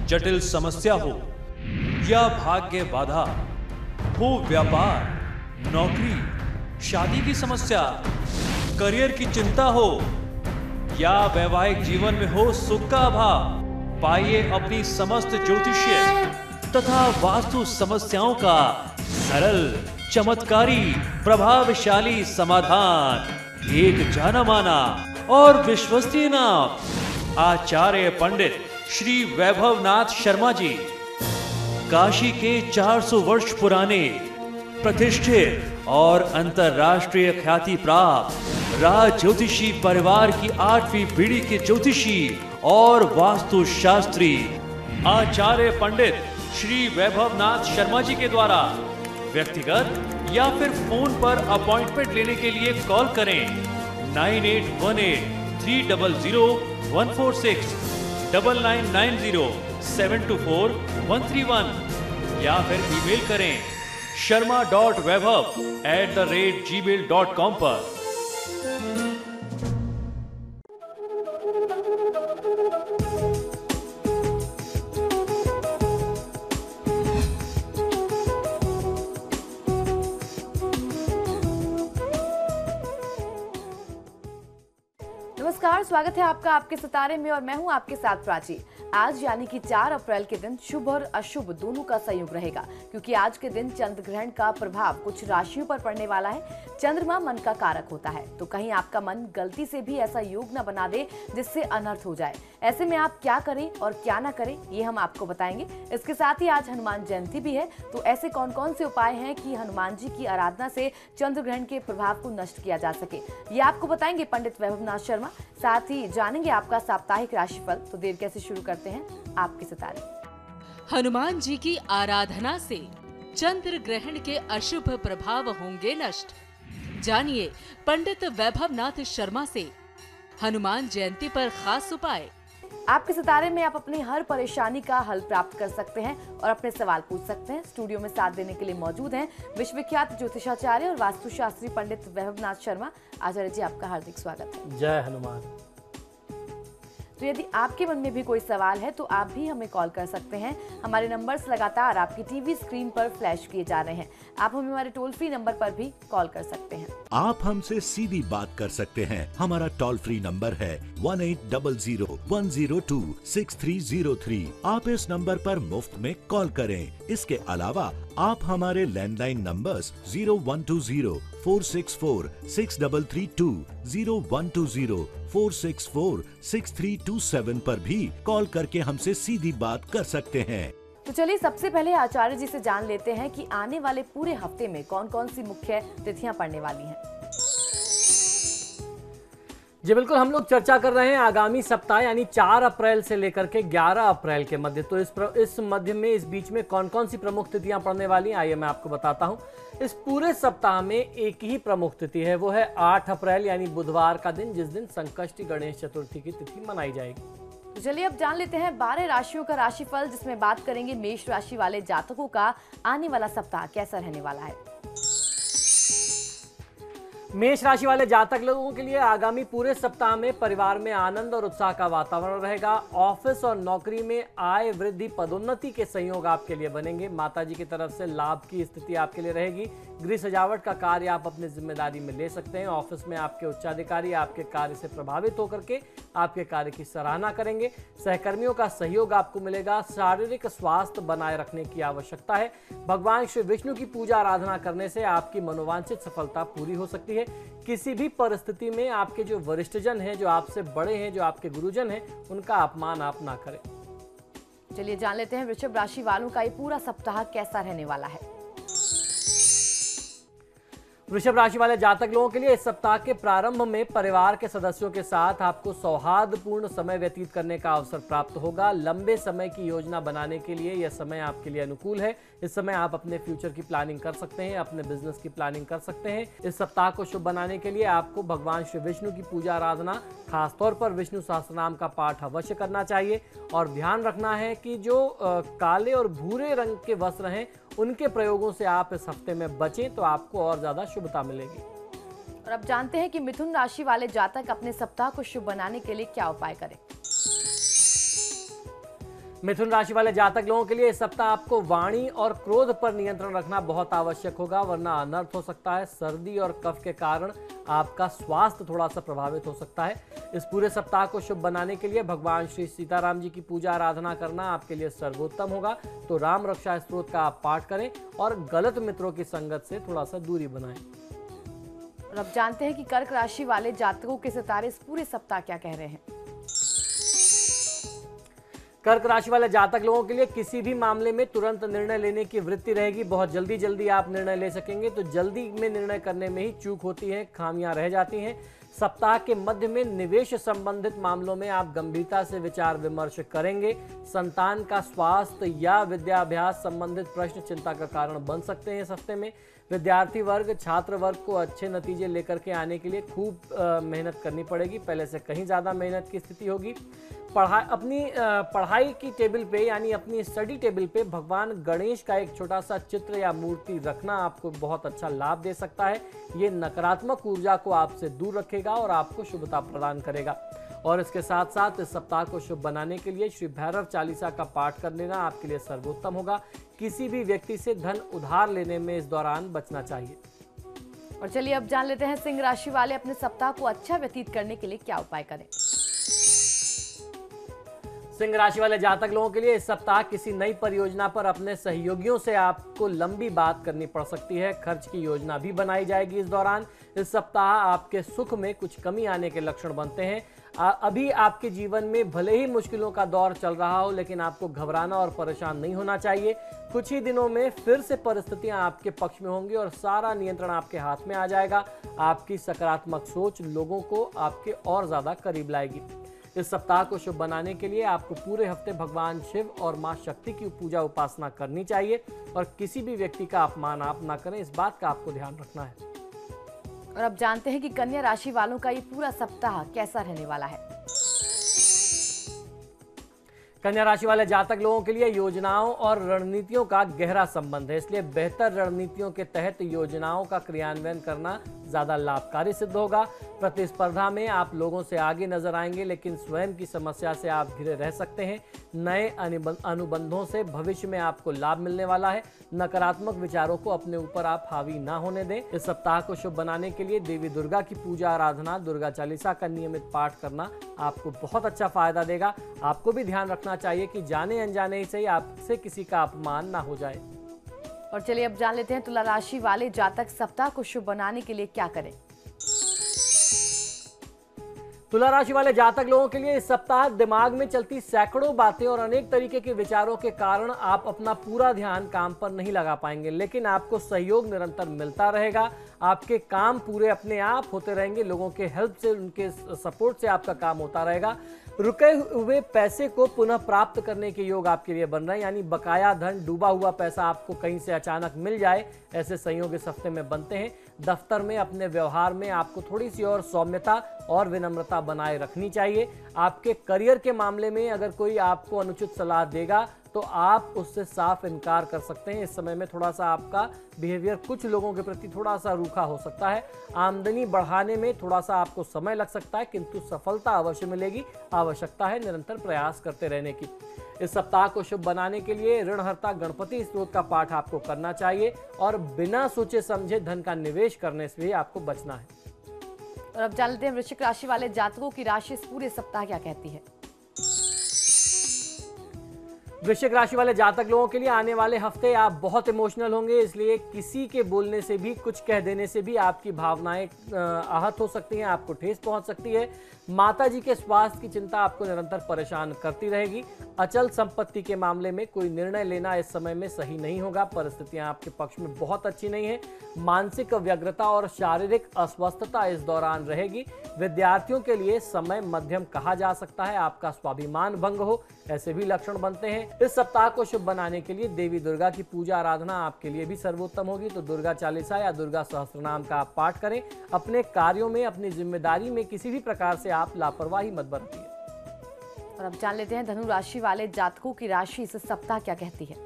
जटिल समस्या हो या भाग्य बाधा हो, व्यापार, नौकरी, शादी की समस्या, करियर की चिंता हो या वैवाहिक जीवन में हो सुख का अभाव, पाइए अपनी समस्त ज्योतिषीय तथा वास्तु समस्याओं का सरल, चमत्कारी, प्रभावशाली समाधान। एक जाना माना और विश्वसनीय नाम, आचार्य पंडित श्री वैभवनाथ शर्मा जी, काशी के 400 वर्ष पुराने प्रतिष्ठित और अंतरराष्ट्रीय ख्याति प्राप्त राज ज्योतिषी परिवार की 8वीं पीढ़ी के ज्योतिषी और वास्तु शास्त्री आचार्य पंडित श्री वैभवनाथ शर्मा जी के द्वारा व्यक्तिगत या फिर फोन पर अपॉइंटमेंट लेने के लिए कॉल करें 9818300146, 9990724131 या फिर ईमेल करें sharma.vaibhav@gmail.com पर। नमस्कार, स्वागत है आपका आपके सितारे में और मैं हूं आपके साथ प्राची। आज यानी कि 4 अप्रैल के दिन शुभ और अशुभ दोनों का संयोग रहेगा, क्योंकि आज के दिन चंद्र ग्रहण का प्रभाव कुछ राशियों पर पड़ने वाला है। चंद्रमा मन का कारक होता है, तो कहीं आपका मन गलती से भी ऐसा योग न बना दे जिससे अनर्थ हो जाए। ऐसे में आप क्या करें और क्या ना करें, ये हम आपको बताएंगे। इसके साथ ही आज हनुमान जयंती भी है, तो ऐसे कौन कौन से उपाय हैं कि हनुमान जी की आराधना से चंद्र ग्रहण के प्रभाव को नष्ट किया जा सके, ये आपको बताएंगे पंडित वैभवनाथ शर्मा। साथ ही जानेंगे आपका साप्ताहिक राशिफल। तो देर कैसे शुरू करते हैं आपके सितारे। हनुमान जी की आराधना से चंद्र ग्रहण के अशुभ प्रभाव होंगे नष्ट। जानिए पंडित वैभवनाथ शर्मा से हनुमान जयंती पर खास उपाय। आपके सितारे में आप अपनी हर परेशानी का हल प्राप्त कर सकते हैं और अपने सवाल पूछ सकते हैं। स्टूडियो में साथ देने के लिए मौजूद हैं विश्वविख्यात ज्योतिषाचार्य और वास्तुशास्त्री पंडित वैभवनाथ शर्मा। आचार्य जी, आपका हार्दिक स्वागत है। जय हनुमान। तो यदि आपके मन में भी कोई सवाल है तो आप भी हमें कॉल कर सकते हैं। हमारे नंबर्स लगातार आपकी टीवी स्क्रीन पर फ्लैश किए जा रहे हैं। आप हमें हमारे टोल फ्री नंबर पर भी कॉल कर सकते हैं। आप हमसे सीधी बात कर सकते हैं। हमारा टोल फ्री नंबर है 1800-102-6303। आप इस नंबर पर मुफ्त में कॉल करें। इसके अलावा आप हमारे लैंडलाइन नंबर्स 0120-464-6332, 0120-464-6327 पर भी कॉल करके हमसे सीधी बात कर सकते हैं। तो चलिए सबसे पहले आचार्य जी से जान लेते हैं कि आने वाले पूरे हफ्ते में कौन कौन सी मुख्य तिथियां पड़ने वाली हैं। जी बिल्कुल, हम लोग चर्चा कर रहे हैं आगामी सप्ताह यानी 4 अप्रैल से लेकर के 11 अप्रैल के मध्य। तो इस मध्य में, इस बीच में कौन कौन सी प्रमुख तिथियां पड़ने वाली हैं, आइए मैं आपको बताता हूं। इस पूरे सप्ताह में एक ही प्रमुख तिथि है, वो है 8 अप्रैल यानी बुधवार का दिन, जिस दिन संकष्टी गणेश चतुर्थी की तिथि मनाई जाएगी। तो चलिए अब जान लेते हैं 12 राशियों का राशिफल, जिसमें बात करेंगे मेष राशि वाले जातकों का आने वाला सप्ताह कैसा रहने वाला है। मेष राशि वाले जातक लोगों के लिए आगामी पूरे सप्ताह में परिवार में आनंद और उत्साह का वातावरण रहेगा। ऑफिस और नौकरी में आय वृद्धि, पदोन्नति के संयोग आपके लिए बनेंगे। माताजी की तरफ से लाभ की स्थिति आपके लिए रहेगी। गृह सजावट का कार्य आप अपनी जिम्मेदारी में ले सकते हैं। ऑफिस में आपके उच्चाधिकारी आपके कार्य से प्रभावित होकर के आपके कार्य की सराहना करेंगे। सहकर्मियों का सहयोग आपको मिलेगा। शारीरिक स्वास्थ्य बनाए रखने की आवश्यकता है। भगवान श्री विष्णु की पूजा आराधना करने से आपकी मनोवांछित सफलता पूरी हो सकती है। किसी भी परिस्थिति में आपके जो वरिष्ठजन हैं, जो आपसे बड़े हैं, जो आपके गुरुजन हैं, उनका अपमान आप ना करें। चलिए जान लेते हैं वृषभ राशि वालों का ये पूरा सप्ताह कैसा रहने वाला है। वृषभ राशि वाले जातक लोगों के लिए इस सप्ताह के प्रारंभ में परिवार के सदस्यों के साथ आपको सौहार्दपूर्ण समय व्यतीत करने का अवसर प्राप्त होगा। लंबे समय की योजना बनाने के लिए यह समय आपके लिए अनुकूल है। इस समय आप अपने फ्यूचर की प्लानिंग कर सकते हैं, अपने बिजनेस की प्लानिंग कर सकते हैं। इस सप्ताह को शुभ बनाने के लिए आपको भगवान श्री विष्णु की पूजा आराधना, खासतौर पर विष्णु सहस्त्रनाम का पाठ अवश्य करना चाहिए। और ध्यान रखना है कि जो काले और भूरे रंग के वस्त्र हैं, उनके प्रयोगों से आप इस हफ्ते में बचें, तो आपको और ज्यादा शुभता मिलेगी। और अब जानते हैं कि मिथुन राशि वाले जातक अपने सप्ताह को शुभ बनाने के लिए क्या उपाय करें। मिथुन राशि वाले जातक लोगों के लिए इस सप्ताह आपको वाणी और क्रोध पर नियंत्रण रखना बहुत आवश्यक होगा, वरना अनर्थ हो सकता है। सर्दी और कफ के कारण आपका स्वास्थ्य थोड़ा सा प्रभावित हो सकता है। इस पूरे सप्ताह को शुभ बनाने के लिए भगवान श्री सीताराम जी की पूजा आराधना करना आपके लिए सर्वोत्तम होगा। तो राम रक्षा स्तोत्र का आप पाठ करें और गलत मित्रों की संगत से थोड़ा सा दूरी बनाएं। और अब जानते हैं कि कर्क राशि वाले जातकों के सितारे इस पूरे सप्ताह क्या कह रहे हैं। कर्क राशि वाले जातक लोगों के लिए किसी भी मामले में तुरंत निर्णय लेने की वृत्ति रहेगी। बहुत जल्दी आप निर्णय ले सकेंगे, तो जल्दी में निर्णय करने में ही चूक होती है, खामियां रह जाती हैं। सप्ताह के मध्य में निवेश संबंधित मामलों में आप गंभीरता से विचार विमर्श करेंगे। संतान का स्वास्थ्य या विद्याभ्यास संबंधित प्रश्न चिंता का कारण बन सकते हैं इस हफ्ते में। विद्यार्थी वर्ग, छात्र वर्ग को अच्छे नतीजे लेकर के आने के लिए खूब मेहनत करनी पड़ेगी, पहले से कहीं ज़्यादा मेहनत की स्थिति होगी। अपनी पढ़ाई की टेबल पे यानी अपनी स्टडी टेबल पे भगवान गणेश का एक छोटा सा चित्र या मूर्ति रखना आपको बहुत अच्छा लाभ दे सकता है। ये नकारात्मक ऊर्जा को आपसे दूर रखेगा और आपको शुभता प्रदान करेगा। और इसके साथ साथ इस सप्ताह को शुभ बनाने के लिए श्री भैरव चालीसा का पाठ कर लेना आपके लिए सर्वोत्तम होगा। किसी भी व्यक्ति से धन उधार लेने में इस दौरान बचना चाहिए। और चलिए अब जान लेते हैं सिंह राशि वाले अपने सप्ताह को अच्छा व्यतीत करने के लिए क्या उपाय करें। सिंह राशि वाले जातक लोगों के लिए इस सप्ताह किसी नई परियोजना पर अपने सहयोगियों से आपको लंबी बात करनी पड़ सकती है। खर्च की योजना भी बनाई जाएगी इस दौरान। इस सप्ताह आपके सुख में कुछ कमी आने के लक्षण बनते हैं। अभी आपके जीवन में भले ही मुश्किलों का दौर चल रहा हो, लेकिन आपको घबराना और परेशान नहीं होना चाहिए। कुछ ही दिनों में फिर से परिस्थितियां आपके पक्ष में होंगी और सारा नियंत्रण आपके हाथ में आ जाएगा। आपकी सकारात्मक सोच लोगों को आपके और ज्यादा करीब लाएगी। इस सप्ताह को शुभ बनाने के लिए आपको पूरे हफ्ते भगवान शिव और मां शक्ति की पूजा उपासना करनी चाहिए और किसी भी व्यक्ति का अपमान आप ना करें, इस बात का आपको ध्यान रखना है। और अब जानते हैं कि कन्या राशि वालों का ये पूरा सप्ताह कैसा रहने वाला है। कन्या राशि वाले जातक लोगों के लिए योजनाओं और रणनीतियों का गहरा संबंध है, इसलिए बेहतर रणनीतियों के तहत योजनाओं का क्रियान्वयन करना ज्यादा लाभकारी सिद्ध होगा। प्रतिस्पर्धा में आप लोगों से आगे नजर आएंगे, लेकिन स्वयं की समस्या से आप घिरे रह सकते हैं। नए अनुबंधों से भविष्य में आपको लाभ मिलने वाला है। नकारात्मक विचारों को अपने ऊपर आप हावी ना होने दें। इस सप्ताह को शुभ बनाने के लिए देवी दुर्गा की पूजा आराधना, दुर्गा चालीसा का नियमित पाठ करना आपको बहुत अच्छा फायदा देगा। आपको भी ध्यान रखना चाहिए कि जाने अनजाने से ही आपसे किसी का अपमान ना हो जाए। और चलिए अब जान लेते हैं तुला राशि वाले जातक सप्ताह को शुभ बनाने के लिए क्या करें। तुला राशि वाले जातक लोगों के लिए इस सप्ताह दिमाग में चलती सैकड़ों बातें और अनेक तरीके के विचारों के कारण आप अपना पूरा ध्यान काम पर नहीं लगा पाएंगे, लेकिन आपको सहयोग निरंतर मिलता रहेगा। आपके काम पूरे अपने आप होते रहेंगे। लोगों के हेल्प से, उनके सपोर्ट से आपका काम होता रहेगा। रुके हुए पैसे को पुनः प्राप्त करने के योग आपके लिए बन रहे हैं, यानी बकाया धन, डूबा हुआ पैसा आपको कहीं से अचानक मिल जाए, ऐसे संयोग इस हफ्ते में बनते हैं। दफ्तर में अपने व्यवहार में आपको थोड़ी सी और सौम्यता और विनम्रता बनाए रखनी चाहिए। आपके करियर के मामले में अगर कोई आपको अनुचित सलाह देगा तो आप उससे साफ इनकार कर सकते हैं। इस समय में थोड़ा सा आपका बिहेवियर कुछ लोगों के प्रति थोड़ा सा रूखा हो सकता है। आमदनी बढ़ाने में थोड़ा सा आपको समय लग सकता है, किंतु सफलता अवश्य मिलेगी। आवश्यकता है निरंतर प्रयास करते रहने की। इस सप्ताह को शुभ बनाने के लिए ऋणहर्ता गणपति स्तोत्र का पाठ आपको करना चाहिए और बिना सोचे समझे धन का निवेश करने से भी आपको बचना है। और अब जान लेते हैं वृश्चिक राशि वाले जातकों की राशि इस पूरे सप्ताह क्या कहती है। वृश्चिक राशि वाले जातक लोगों के लिए आने वाले हफ्ते आप बहुत इमोशनल होंगे, इसलिए किसी के बोलने से भी, कुछ कह देने से भी आपकी भावनाएं आहत हो सकती हैं, आपको ठेस पहुंच सकती है। माता जी के स्वास्थ्य की चिंता आपको निरंतर परेशान करती रहेगी। अचल संपत्ति के मामले में कोई निर्णय लेना इस समय में सही नहीं होगा। परिस्थितियां आपके पक्ष में बहुत अच्छी नहीं है। मानसिक व्यग्रता और शारीरिक अस्वस्थता इस दौरान रहेगी। विद्यार्थियों के लिए समय मध्यम कहा जा सकता है। आपका स्वाभिमान भंग हो, ऐसे भी लक्षण बनते हैं। इस सप्ताह को शुभ बनाने के लिए देवी दुर्गा की पूजा आराधना आपके लिए भी सर्वोत्तम होगी। तो दुर्गा चालीसा या दुर्गा सहस्त्रनाम का आप पाठ करें। अपने कार्यों में, अपनी जिम्मेदारी में किसी भी प्रकार से आप लापरवाही मत बरतिए। और अब जान लेते हैं धनु राशि वाले जातकों की राशि इस सप्ताह क्या कहती है।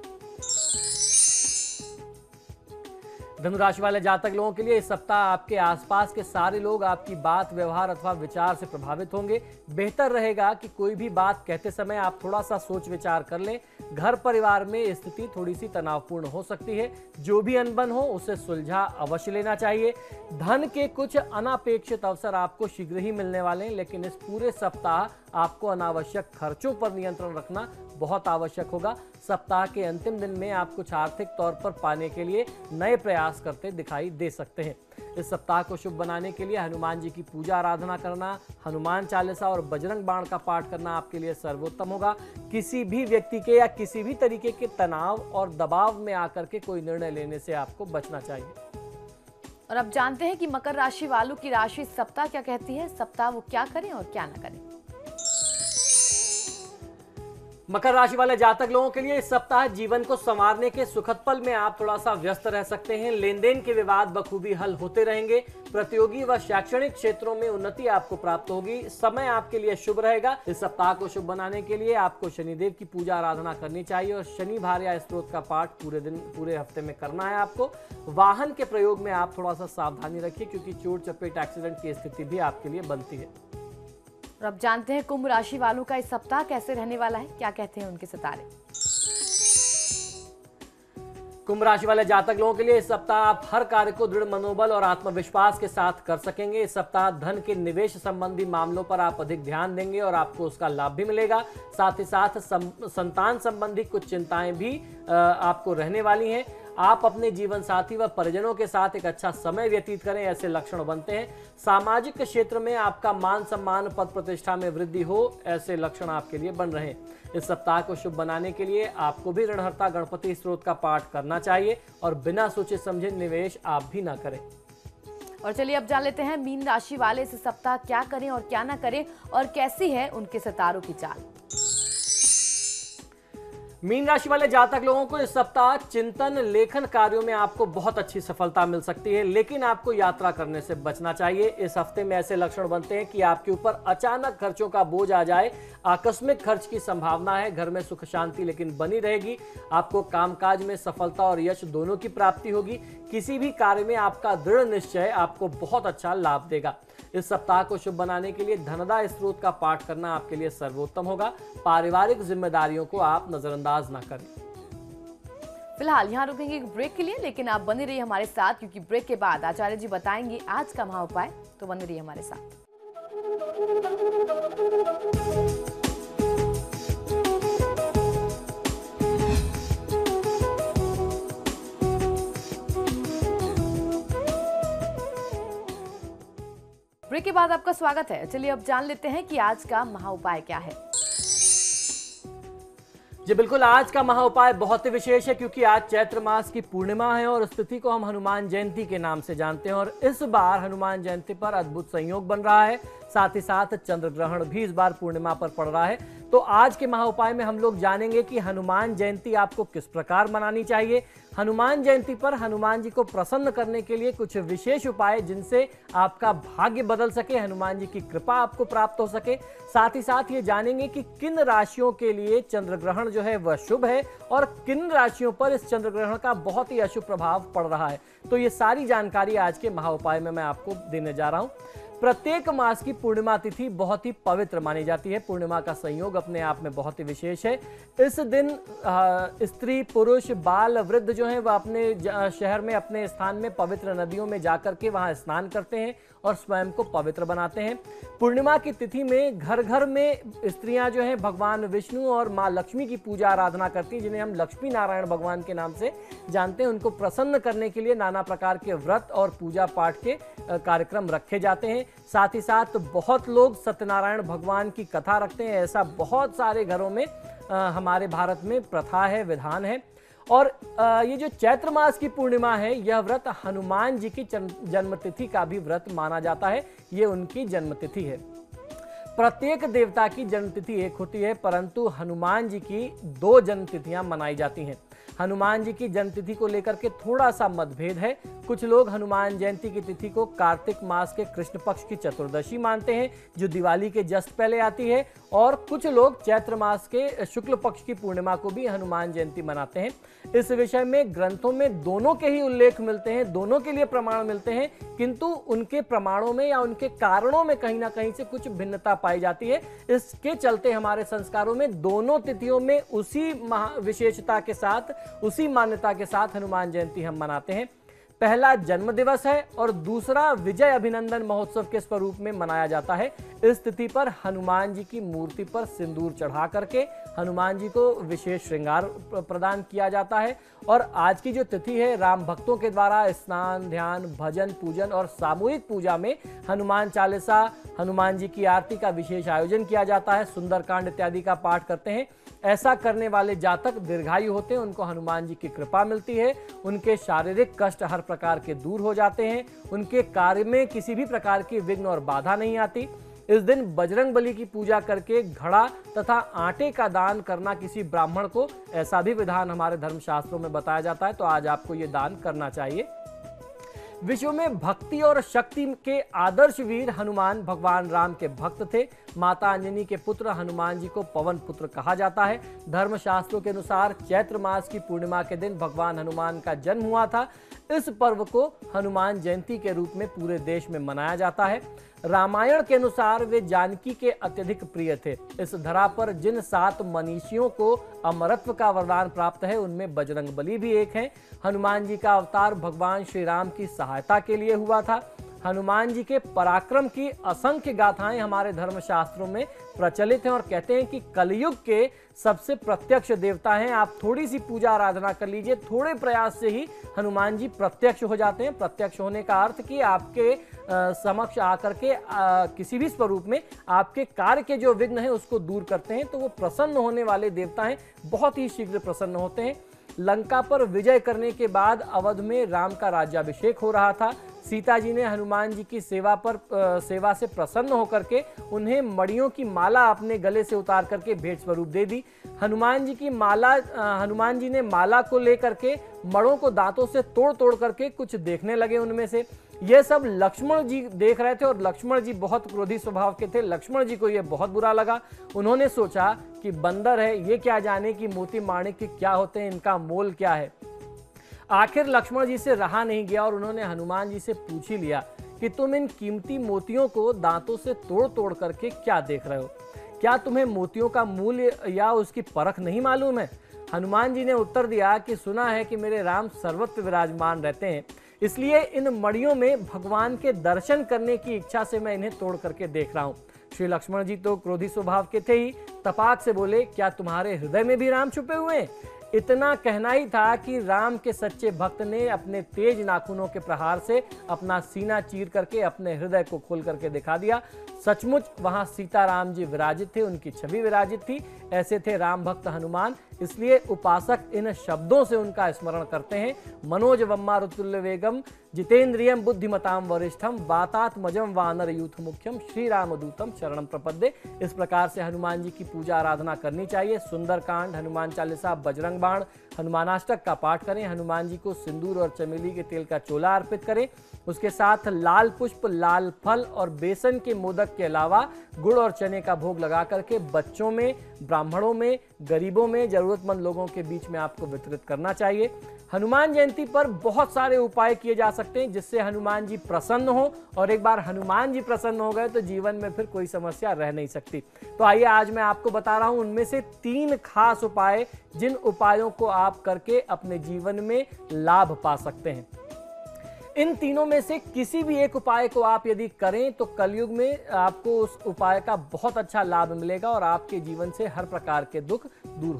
धनु राशि वाले जातक लोगों के लिए इस सप्ताह आपके आसपास के सारे लोग आपकी बात, व्यवहार अथवा विचार से प्रभावित होंगे। बेहतर रहेगा कि कोई भी बात कहते समय आप थोड़ा सा सोच विचार कर लें। घर परिवार में स्थिति थोड़ी सी तनावपूर्ण हो सकती है। जो भी अनबन हो उसे सुलझा अवश्य लेना चाहिए। धन के कुछ अनापेक्षित अवसर आपको शीघ्र ही मिलने वाले हैं, लेकिन इस पूरे सप्ताह आपको अनावश्यक खर्चों पर नियंत्रण रखना बहुत आवश्यक होगा। सप्ताह के अंतिम दिन में आप कुछ आर्थिक तौर पर पाने के लिए नए प्रयास करते दिखाई दे सकते हैं। इस सप्ताह को शुभ बनाने के लिए हनुमान जी की पूजा आराधना करना, हनुमान चालीसा और बजरंग बाण का पाठ करना आपके लिए सर्वोत्तम होगा। किसी भी व्यक्ति के या किसी भी तरीके के तनाव और दबाव में आकर के कोई निर्णय लेने से आपको बचना चाहिए। और अब जानते हैं कि मकर राशि वालों की राशि इस सप्ताह क्या कहती है। सप्ताह वो क्या करें और क्या ना करें। मकर राशि वाले जातक लोगों के लिए इस सप्ताह जीवन को संवारने के सुखद पल में आप थोड़ा सा व्यस्त रह सकते हैं। लेन देन के विवाद बखूबी हल होते रहेंगे। प्रतियोगी व शैक्षणिक क्षेत्रों में उन्नति आपको प्राप्त होगी। समय आपके लिए शुभ रहेगा। इस सप्ताह को शुभ बनाने के लिए आपको शनिदेव की पूजा आराधना करनी चाहिए और शनि भार्या स्त्रोत का पाठ पूरे हफ्ते में करना है आपको। वाहन के प्रयोग में आप थोड़ा सा सावधानी रखिए, क्योंकि चोट चपेट एक्सीडेंट की स्थिति भी आपके लिए बनती है। और अब जानते हैं कुंभ राशि वालों का इस सप्ताह कैसे रहने वाला है, क्या कहते हैं उनके सितारे। कुंभ राशि वाले जातक लोगों के लिए इस सप्ताह आप हर कार्य को दृढ़ मनोबल और आत्मविश्वास के साथ कर सकेंगे। इस सप्ताह धन के निवेश संबंधी मामलों पर आप अधिक ध्यान देंगे और आपको उसका लाभ भी मिलेगा। साथ ही साथ संतान संबंधी कुछ चिंताएं भी आपको रहने वाली हैं। आप अपने जीवन साथी व परिजनों के साथ एक अच्छा समय व्यतीत करें, ऐसे लक्षण बनते हैं। सामाजिक क्षेत्र में आपका मान सम्मान, पद प्रतिष्ठा में वृद्धि हो, ऐसे लक्षण आपके लिए बन रहे हैं। इस सप्ताह को शुभ बनाने के लिए आपको भी ऋणहर्ता गणपति स्तोत्र का पाठ करना चाहिए और बिना सोचे समझे निवेश आप भी ना करें। और चलिए अब जान लेते हैं मीन राशि वाले इस सप्ताह क्या करें और क्या ना करें और कैसी है उनके सितारों की चाल। मीन राशि वाले जातक लोगों को इस सप्ताह चिंतन लेखन कार्यों में आपको बहुत अच्छी सफलता मिल सकती है, लेकिन आपको यात्रा करने से बचना चाहिए। इस हफ्ते में ऐसे लक्षण बनते हैं कि आपके ऊपर अचानक खर्चों का बोझ आ जाए। आकस्मिक खर्च की संभावना है। घर में सुख शांति लेकिन बनी रहेगी। आपको कामकाज में सफलता और यश दोनों की प्राप्ति होगी। किसी भी कार्य में आपका दृढ़ निश्चय आपको बहुत अच्छा लाभ देगा। इस सप्ताह को शुभ बनाने के लिए धनदा स्त्रोत का पाठ करना आपके लिए सर्वोत्तम होगा। पारिवारिक जिम्मेदारियों को आप नजरअंदाज ना करें। फिलहाल यहाँ रुकेंगे एक ब्रेक के लिए, लेकिन आप बने रहिए हमारे साथ, क्योंकि ब्रेक के बाद आचार्य जी बताएंगे आज का महा उपाय। तो बने रहिए हमारे साथ। ब्रेक के बाद आपका स्वागत है। चलिए अब जान लेते हैं कि आज का महा उपाय क्या है। जी बिल्कुल, आज का महा उपाय बहुत ही विशेष है, क्योंकि आज चैत्र मास की पूर्णिमा है और इस तिथि को हम हनुमान जयंती के नाम से जानते हैं। और इस बार हनुमान जयंती पर अद्भुत संयोग बन रहा है। साथ ही साथ चंद्र ग्रहण भी इस बार पूर्णिमा पर पड़ रहा है। तो आज के महा उपाय में हम लोग जानेंगे कि हनुमान जयंती आपको किस प्रकार मनानी चाहिए। हनुमान जयंती पर हनुमान जी को प्रसन्न करने के लिए कुछ विशेष उपाय जिनसे आपका भाग्य बदल सके, हनुमान जी की कृपा आपको प्राप्त हो सके। साथ ही साथ ये जानेंगे कि किन राशियों के लिए चंद्र ग्रहण जो है वह शुभ है और किन राशियों पर इस चंद्र ग्रहण का बहुत ही अशुभ प्रभाव पड़ रहा है। तो ये सारी जानकारी आज के महा उपाय में मैं आपको देने जा रहा हूं। प्रत्येक मास की पूर्णिमा तिथि बहुत ही पवित्र मानी जाती है। पूर्णिमा का संयोग अपने आप में बहुत ही विशेष है। इस दिन स्त्री, पुरुष, बाल, वृद्ध जो हैं वह अपने शहर में, अपने स्थान में पवित्र नदियों में जाकर के वहां स्नान करते हैं और स्वयं को पवित्र बनाते हैं। पूर्णिमा की तिथि में घर घर में स्त्रियां जो हैं भगवान विष्णु और माँ लक्ष्मी की पूजा आराधना करती हैं, जिन्हें हम लक्ष्मी नारायण भगवान के नाम से जानते हैं। उनको प्रसन्न करने के लिए नाना प्रकार के व्रत और पूजा पाठ के कार्यक्रम रखे जाते हैं। साथ ही साथ बहुत लोग सत्यनारायण भगवान की कथा रखते हैं। ऐसा बहुत सारे घरों में हमारे भारत में प्रथा है, विधान है। और ये जो चैत्र मास की पूर्णिमा है, यह व्रत हनुमान जी की जन्मतिथि का भी व्रत माना जाता है। ये उनकी जन्मतिथि है। प्रत्येक देवता की जन्मतिथि एक होती है, परंतु हनुमान जी की 2 जन्मतिथियां मनाई जाती हैं। हनुमान जी की जन्मतिथि को लेकर के थोड़ा सा मतभेद है। कुछ लोग हनुमान जयंती की तिथि को कार्तिक मास के कृष्ण पक्ष की चतुर्दशी मानते हैं, जो दिवाली के जस्ट पहले आती है, और कुछ लोग चैत्र मास के शुक्ल पक्ष की पूर्णिमा को भी हनुमान जयंती मनाते हैं। इस विषय में ग्रंथों में दोनों के ही उल्लेख मिलते हैं, दोनों के लिए प्रमाण मिलते हैं, किंतु उनके प्रमाणों में या उनके कारणों में कहीं ना कहीं से कुछ भिन्नता पाई जाती है। इसके चलते हमारे संस्कारों में दोनों तिथियों में उसी विशेषता के साथ, उसी मान्यता के साथ हनुमान जयंती हम मनाते हैं। पहला जन्म दिवस है और दूसरा विजय अभिनंदन महोत्सव के स्वरूप में मनाया जाता है। इस तिथि पर हनुमान जी की मूर्ति पर सिंदूर चढ़ा करके हनुमान जी को विशेष श्रृंगार प्रदान किया जाता है। और आज की जो तिथि है, राम भक्तों के द्वारा स्नान, ध्यान, भजन, पूजन और सामूहिक पूजा में हनुमान चालीसा, हनुमान जी की आरती का विशेष आयोजन किया जाता है। सुंदरकांड इत्यादि का पाठ करते हैं। ऐसा करने वाले जातक दीर्घायु होते हैं, उनको हनुमान जी की कृपा मिलती है, उनके शारीरिक कष्ट हर प्रकार के दूर हो जाते हैं, उनके कार्य में किसी भी प्रकार की विघ्न और बाधा नहीं आती। इस दिन बजरंग बली की पूजा करके घड़ा तथा आटे का दान करना किसी ब्राह्मण को, ऐसा भी विधान हमारे धर्मशास्त्रों में बताया जाता है, तो आज आपको ये दान करना चाहिए। विश्व में भक्ति और शक्ति के आदर्श वीर हनुमान भगवान राम के भक्त थे। माता अंजनी के पुत्र हनुमान जी को पवन पुत्र कहा जाता है। धर्मशास्त्रों के अनुसार चैत्र मास की पूर्णिमा के दिन भगवान हनुमान का जन्म हुआ था। इस पर्व को हनुमान जयंती के रूप में पूरे देश में मनाया जाता है। रामायण के अनुसार वे जानकी के अत्यधिक प्रिय थे। इस धरा पर जिन 7 मनीषियों को अमरत्व का वरदान प्राप्त है, उनमें बजरंग बली भी एक हैं। हनुमान जी का अवतार भगवान श्री राम की सहायता के लिए हुआ था। हनुमान जी के पराक्रम की असंख्य गाथाएं हमारे धर्मशास्त्रों में प्रचलित हैं और कहते हैं कि कलयुग के सबसे प्रत्यक्ष देवता हैं। आप थोड़ी सी पूजा आराधना कर लीजिए, थोड़े प्रयास से ही हनुमान जी प्रत्यक्ष हो जाते हैं। प्रत्यक्ष होने का अर्थ कि आपके समक्ष आकर के किसी भी स्वरूप में आपके कार्य के जो विघ्न है उसको दूर करते हैं। तो वो प्रसन्न होने वाले देवता हैं, बहुत ही शीघ्र प्रसन्न होते हैं। लंका पर विजय करने के बाद अवध में राम का राज्याभिषेक हो रहा था। सीता जी ने हनुमान जी की सेवा से प्रसन्न होकर के उन्हें मणियों की माला अपने गले से उतार करके भेंट स्वरूप दे दी। हनुमान जी ने माला को लेकर के मणों को दांतों से तोड़ तोड़ करके कुछ देखने लगे। उनमें से ये सब लक्ष्मण जी देख रहे थे और लक्ष्मण जी बहुत क्रोधी स्वभाव के थे। लक्ष्मण जी को ये बहुत बुरा लगा। उन्होंने सोचा कि बंदर है, ये क्या जाने कि मोती माणिक क्या होते हैं, इनका मोल क्या है। आखिर लक्ष्मण जी से रहा नहीं गया और उन्होंने हनुमान जी से पूछ ही लिया कि तुम इन कीमती मोतियों को दांतों से तोड़ तोड़ करके क्या देख रहे हो? क्या तुम्हें मोतियों का मूल्य या उसकी परख नहीं मालूम है? हनुमान जी ने उत्तर दिया कि सुना है कि मेरे राम सर्वत्र विराजमान रहते हैं, इसलिए इन मणियों में भगवान के दर्शन करने की इच्छा से मैं इन्हें तोड़ करके देख रहा हूं। श्री लक्ष्मण जी तो क्रोधी स्वभाव के थे ही, तपाक से बोले, क्या तुम्हारे हृदय में भी राम छुपे हुए हैं? इतना कहना ही था कि राम के सच्चे भक्त ने अपने तेज नाखूनों के प्रहार से अपना सीना चीर करके अपने हृदय को खोल करके दिखा दिया। सचमुच वहां सीताराम जी विराजित थे, उनकी छवि विराजित थी। ऐसे थे राम भक्त हनुमान, इसलिए उपासक इन शब्दों से उनका स्मरण करते हैं। मनोज वम्मारुतुल्य वेगम जितेंद्रियम बुद्धिमताम वरिष्ठम वातात्मजम वानर यूथ मुख्यम श्री रामदूतम शरणम प्रपद्ये। इस प्रकार से हनुमान जी की पूजा आराधना करनी चाहिए। सुंदरकांड, हनुमान चालीसा, बजरंग बाण, हनुमानाष्टक का पाठ करें। हनुमान जी को सिंदूर और चमेली के तेल का चोला अर्पित करें। उसके साथ लाल पुष्प, लाल फल और बेसन के मोदक के अलावा गुड़ और चने का भोग लगा करके बच्चों में, ब्राह्मणों में, गरीबों में, जरूरतमंद लोगों के बीच में आपको वितरित करना चाहिए। हनुमान जयंती पर बहुत सारे उपाय किए जा सकते हैं जिससे हनुमान जी प्रसन्न हो, और एक बार हनुमान जी प्रसन्न हो गए तो जीवन में फिर कोई समस्या रह नहीं सकती। तो आइए आज मैं आपको बता रहा हूं उनमें से 3 खास उपाय, जिन उपायों को आप करके अपने जीवन में लाभ पा सकते हैं। इन तीनों में से किसी भी एक उपाय को आप यदि करें तो कलयुग में आपको उस उपाय का बहुत अच्छा लाभ मिलेगा और आपके जीवन से हर प्रकार के दुख दूर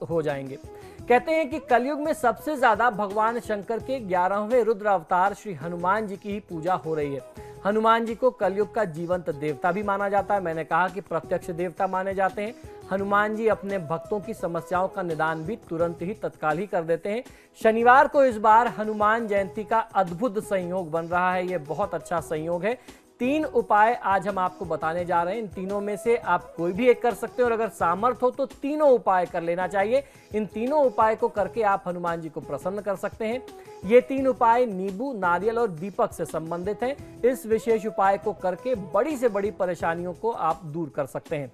हो जाएंगे। कहते हैं कि कलयुग में सबसे ज्यादा भगवान शंकर के 11वें रुद्र अवतार श्री हनुमान जी की ही पूजा हो रही है। हनुमान जी को कलयुग का जीवंत देवता भी माना जाता है। मैंने कहा कि प्रत्यक्ष देवता माने जाते हैं। हनुमान जी अपने भक्तों की समस्याओं का निदान भी तुरंत ही तत्काल ही कर देते हैं। शनिवार को इस बार हनुमान जयंती का अद्भुत संयोग बन रहा है। यह बहुत अच्छा संयोग है। 3 उपाय आज हम आपको बताने जा रहे हैं। इन तीनों में से आप कोई भी एक कर सकते हैं और अगर सामर्थ्य हो तो तीनों उपाय कर लेना चाहिए। इन तीनों उपाय को करके आप हनुमान जी को प्रसन्न कर सकते हैं। ये 3 उपाय नींबू, नारियल और दीपक से संबंधित हैं। इस विशेष उपाय को करके बड़ी से बड़ी परेशानियों को आप दूर कर सकते हैं।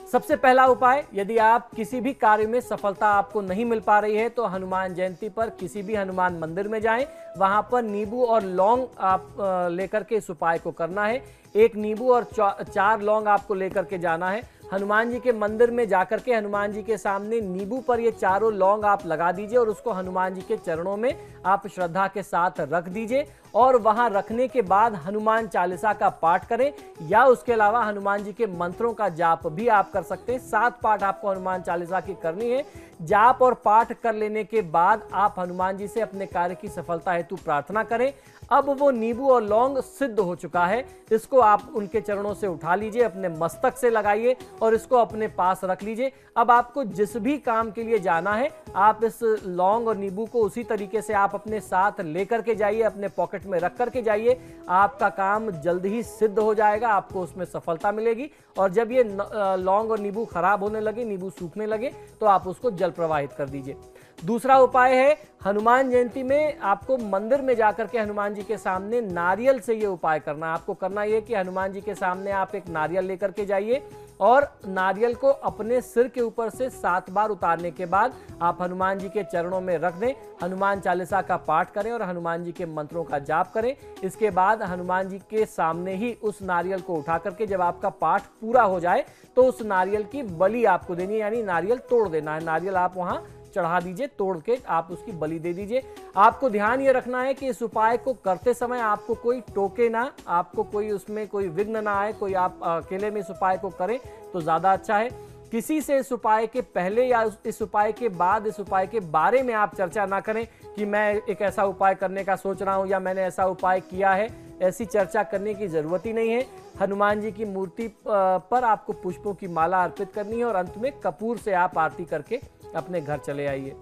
सबसे पहला उपाय, यदि आप किसी भी कार्य में सफलता आपको नहीं मिल पा रही है तो हनुमान जयंती पर किसी भी हनुमान मंदिर में जाएं, वहां पर नींबू और लौंग आप लेकर के इस उपाय को करना है। 1 नींबू और 4 लौंग आपको लेकर के जाना है। हनुमान जी के मंदिर में जाकर के हनुमान जी के सामने नींबू पर ये चारों लौंग आप लगा दीजिए और उसको हनुमान जी के चरणों में आप श्रद्धा के साथ रख दीजिए और वहां रखने के बाद हनुमान चालीसा का पाठ करें या उसके अलावा हनुमान जी के मंत्रों का जाप भी आप कर सकते हैं। 7 पाठ आपको हनुमान चालीसा की करनी है। जाप और पाठ कर लेने के बाद आप हनुमान जी से अपने कार्य की सफलता हेतु प्रार्थना करें। अब वो नींबू और लौंग सिद्ध हो चुका है, इसको आप उनके चरणों से उठा लीजिए, अपने मस्तक से लगाइए और इसको अपने पास रख लीजिए। अब आपको जिस भी काम के लिए जाना है आप इस लौंग और नींबू को उसी तरीके से आप अपने साथ लेकर के जाइए, अपने पॉकेट में रख करके जाइए। आपका काम जल्द ही सिद्ध हो जाएगा, आपको उसमें सफलता मिलेगी। और जब ये लौंग और नींबू खराब होने लगे, नींबू सूखने लगे, तो आप उसको जल प्रवाहित कर दीजिए। दूसरा उपाय है, हनुमान जयंती में आपको मंदिर में जाकर के हनुमान जी के सामने नारियल से ये उपाय करना है। आपको करना ये कि हनुमान जी के सामने आप एक नारियल लेकर के जाइए और नारियल को अपने सिर के ऊपर से 7 बार उतारने के बाद आप हनुमान जी के चरणों में रख दें। हनुमान चालीसा का पाठ करें और हनुमान जी के मंत्रों का जाप करें। इसके बाद हनुमान जी के सामने ही उस नारियल को उठा करके जब आपका पाठ पूरा हो जाए तो उस नारियल की बलि आपको देनी है, यानी नारियल तोड़ देना है। नारियल आप वहां चढ़ा दीजिए, तोड़ के आप उसकी बलि दे दीजिए। आपको ध्यान ये रखना है कि इस उपाय को करते समय आपको कोई टोके ना, आपको कोई उसमें कोई विघ्न ना आए। कोई आप अकेले में इस उपाय को करें तो ज्यादा अच्छा है। किसी से इस उपाय के पहले या इस उपाय के बाद इस उपाय के बारे में आप चर्चा ना करें कि मैं एक ऐसा उपाय करने का सोच रहा हूं या मैंने ऐसा उपाय किया है। ऐसी चर्चा करने की जरूरत ही नहीं है। हनुमान जी की मूर्ति पर आपको पुष्पों की माला अर्पित करनी है और अंत में कपूर से आप आरती करके अपने घर चले आइए।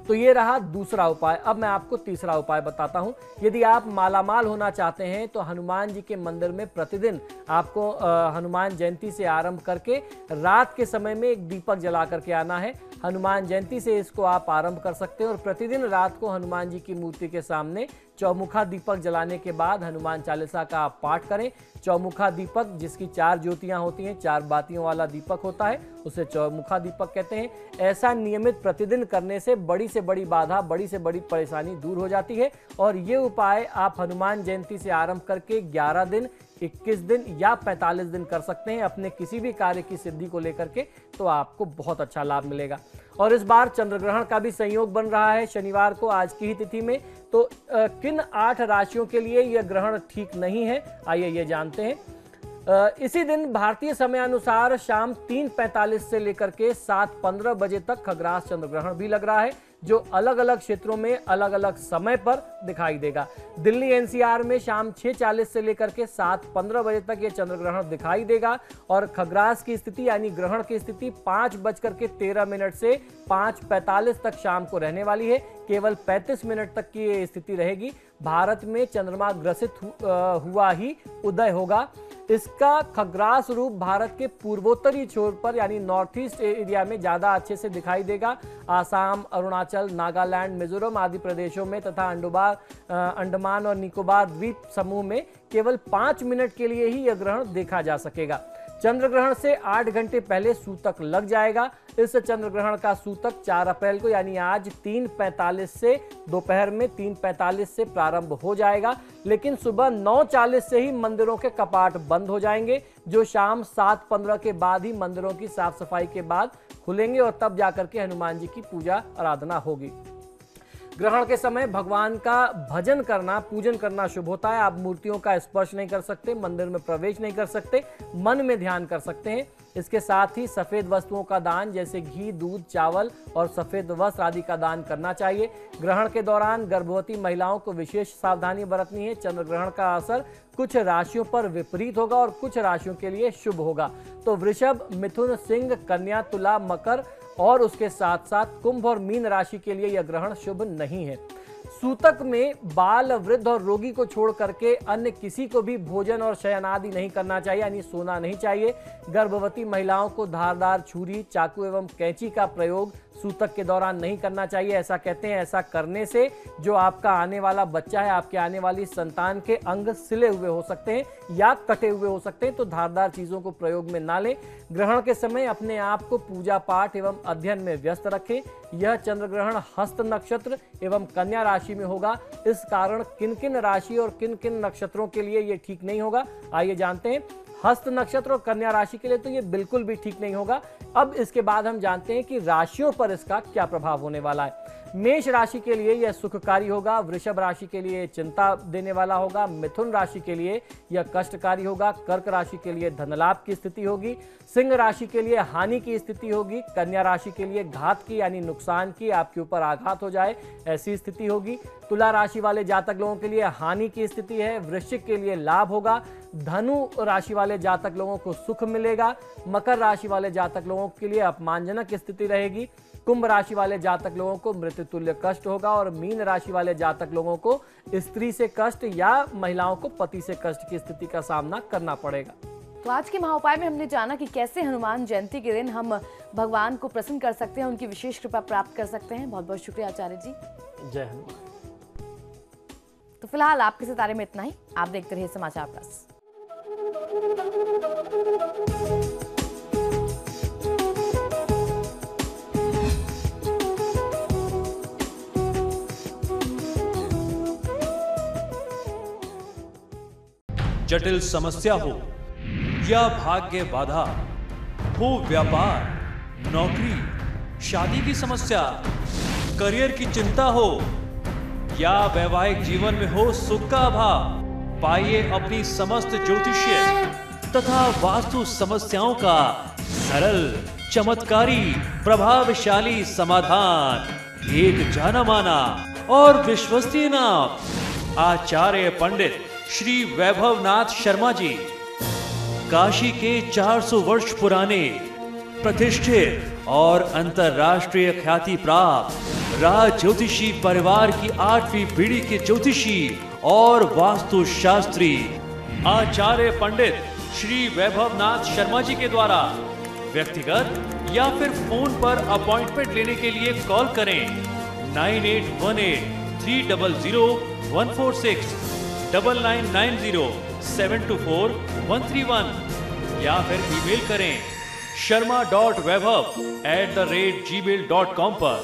तो ये रहा दूसरा उपाय। अब मैं आपको तीसरा उपाय बताता हूं। यदि आप मालामाल होना चाहते हैं तो हनुमान जी के मंदिर में प्रतिदिन आपको हनुमान जयंती से आरंभ करके रात के समय में एक दीपक जला करके आना है। हनुमान जयंती से इसको आप आरंभ कर सकते हैं और प्रतिदिन रात को हनुमान जी की मूर्ति के सामने चौमुखा दीपक जलाने के बाद हनुमान चालीसा का आप पाठ करें। चौमुखा दीपक जिसकी 4 ज्योतियां होती हैं, 4 बातियों वाला दीपक होता है, उसे चौमुखा दीपक कहते हैं। ऐसा नियमित प्रतिदिन करने से बड़ी बाधा, बड़ी से बड़ी परेशानी दूर हो जाती है। और ये उपाय आप हनुमान जयंती से आरंभ करके 11 दिन, 21 दिन या 45 दिन कर सकते हैं अपने किसी भी कार्य की सिद्धि को लेकर के, तो आपको बहुत अच्छा लाभ मिलेगा। और इस बार चंद्र ग्रहण का भी संयोग बन रहा है शनिवार को, आज की ही तिथि में। तो किन 8 राशियों के लिए यह ग्रहण ठीक नहीं है, आइए ये जानते हैं। इसी दिन भारतीय समयानुसार शाम 3:45 से लेकर के 7:15 बजे तक खग्रास चंद्र ग्रहण भी लग रहा है, जो अलग अलग क्षेत्रों में अलग अलग समय पर दिखाई देगा। दिल्ली एनसीआर में शाम 6:40 से लेकर के 7:15 बजे तक यह चंद्र ग्रहण दिखाई देगा और खग्रास की स्थिति यानी ग्रहण की स्थिति 5:13 से 5:45 तक शाम को रहने वाली है। केवल 35 मिनट तक की ये स्थिति रहेगी। भारत में चंद्रमा ग्रसित हुआ ही उदय होगा। इसका खग्रास रूप भारत के पूर्वोत्तरी छोर पर यानी नॉर्थ ईस्ट एरिया में ज्यादा अच्छे से दिखाई देगा। आसाम, अरुणाचल, नागालैंड, मिजोरम आदि प्रदेशों में तथा अंडमान और निकोबार द्वीप समूह में केवल 5 मिनट के लिए ही यह ग्रहण देखा जा सकेगा। चंद्र ग्रहण से 8 घंटे पहले सूतक लग जाएगा। इस चंद्र ग्रहण का सूतक 4 अप्रैल को यानी आज 3:45 से दोपहर में 3:45 से प्रारंभ हो जाएगा, लेकिन सुबह 9:40 से ही मंदिरों के कपाट बंद हो जाएंगे, जो शाम 7:15 के बाद ही मंदिरों की साफ सफाई के बाद खुलेंगे और तब जाकर के हनुमान जी की पूजा आराधना होगी। ग्रहण के समय भगवान का भजन करना, पूजन करना शुभ होता है। आप मूर्तियों का स्पर्श नहीं कर सकते, मंदिर में प्रवेश नहीं कर सकते, मन में ध्यान कर सकते हैं। इसके साथ ही सफेद वस्तुओं का दान जैसे घी, दूध, चावल और सफेद वस्त्र आदि का दान करना चाहिए। ग्रहण के दौरान गर्भवती महिलाओं को विशेष सावधानी बरतनी है। चंद्र ग्रहण का असर कुछ राशियों पर विपरीत होगा और कुछ राशियों के लिए शुभ होगा। तो वृषभ, मिथुन, सिंह, कन्या, तुला, मकर और उसके साथ साथ कुंभ और मीन राशि के लिए यह ग्रहण शुभ नहीं है। सूतक में बाल, वृद्ध और रोगी को छोड़ करके अन्य किसी को भी भोजन और शयन आदि नहीं करना चाहिए, यानी सोना नहीं चाहिए। गर्भवती महिलाओं को धारदार छुरी, चाकू एवं कैंची का प्रयोग सूतक के दौरान नहीं करना चाहिए। ऐसा कहते हैं, ऐसा करने से जो आपका आने वाला बच्चा है, आपके आने वाली संतान के अंग सिले हुए हो सकते हैं या कटे हुए हो सकते हैं, तो धारदार चीजों को प्रयोग में ना लें। ग्रहण के समय अपने आप को पूजा पाठ एवं अध्ययन में व्यस्त रखें। यह चंद्र ग्रहण हस्त नक्षत्र एवं कन्या राशि में होगा। इस कारण किन किन राशि और किन किन नक्षत्रों के लिए यह ठीक नहीं होगा, आइए जानते हैं। हस्त नक्षत्र और कन्या राशि के लिए तो ये बिल्कुल भी ठीक नहीं होगा। अब इसके बाद हम जानते हैं कि राशियों पर इसका क्या प्रभाव होने वाला है। मेष राशि के लिए यह सुखकारी होगा, वृषभ राशि के लिए चिंता देने वाला होगा, मिथुन राशि के लिए यह कष्टकारी होगा, कर्क राशि के लिए धनलाभ की स्थिति होगी, सिंह राशि के लिए हानि की स्थिति होगी, कन्या राशि के लिए घात की यानी नुकसान की, आपके ऊपर आघात हो जाए ऐसी स्थिति होगी। तुला राशि वाले जातक लोगों के लिए हानि की स्थिति है, वृश्चिक के लिए लाभ होगा, धनु राशि वाले जातक लोगों को सुख मिलेगा, मकर राशि वाले जातक लोगों के लिए अपमानजनक स्थिति रहेगी, कुंभ राशि वाले जातक लोगों को मृत्यु तुल्य कष्ट होगा और मीन राशि वाले जातक लोगों को स्त्री से कष्ट या महिलाओं को पति से कष्ट की स्थिति का सामना करना पड़ेगा। तो आज के महाउपाय में हमने जाना कि कैसे हनुमान जयंती के दिन हम भगवान को प्रसन्न कर सकते हैं, उनकी विशेष कृपा प्राप्त कर सकते हैं। बहुत बहुत शुक्रिया आचार्य जी। जय हनुमान। तो फिलहाल आपके सितारे में इतना ही। आप देखते रहिए समाचार प्लस। जटिल समस्या हो या भाग्य बाधा हो, व्यापार, नौकरी, शादी की समस्या, करियर की चिंता हो या वैवाहिक जीवन में हो सुख का अभाव, पाइए अपनी समस्त ज्योतिषीय तथा वास्तु समस्याओं का सरल, चमत्कारी, प्रभावशाली समाधान। एक जाना माना और विश्वसनीय नाम, आचार्य पंडित श्री वैभवनाथ शर्मा जी। काशी के 400 वर्ष पुराने प्रतिष्ठित और अंतरराष्ट्रीय ख्याति प्राप्त राज ज्योतिषी परिवार की 8वीं पीढ़ी के ज्योतिषी और वास्तु शास्त्री आचार्य पंडित श्री वैभवनाथ शर्मा जी के द्वारा व्यक्तिगत या फिर फोन पर अपॉइंटमेंट लेने के लिए कॉल करें 9818-300-146, 9990-724-131 या फिर ईमेल करें sharma.vaibhav@gmail.com पर।